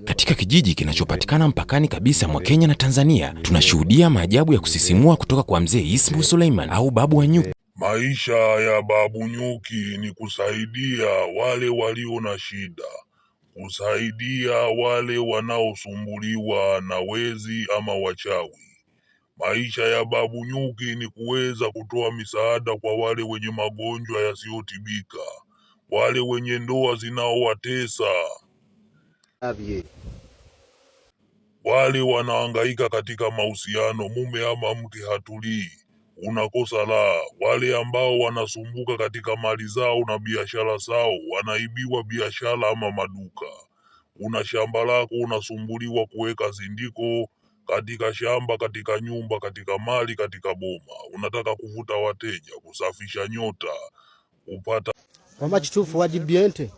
Katika kijiji kinachopatikana mpakani kabisa mwa Kenya na Tanzania, tunashuhudia maajabu ya kusisimua kutoka kwa mzee Ismu Suleiman au Babu wa Nyuki. Maisha ya Babu Nyuki ni kusaidia wale walio na shida, kusaidia wale wanaosumbuliwa na wezi ama wachawi. Maisha ya Babu Nyuki ni kuweza kutoa misaada kwa wale wenye magonjwa yasiyotibika, wale wenye ndoa zinaowatesa, wale wanahangaika katika mahusiano, mume ama mke hatulii, unakosa la, wale ambao wanasumbuka katika mali zao na biashara zao, wanaibiwa biashara ama maduka. Una shamba lako unasumbuliwa kuweka zindiko katika shamba, katika nyumba, katika mali, katika boma. Unataka kuvuta wateja, kusafisha nyota, kupata Kwa machitufu wajibiente.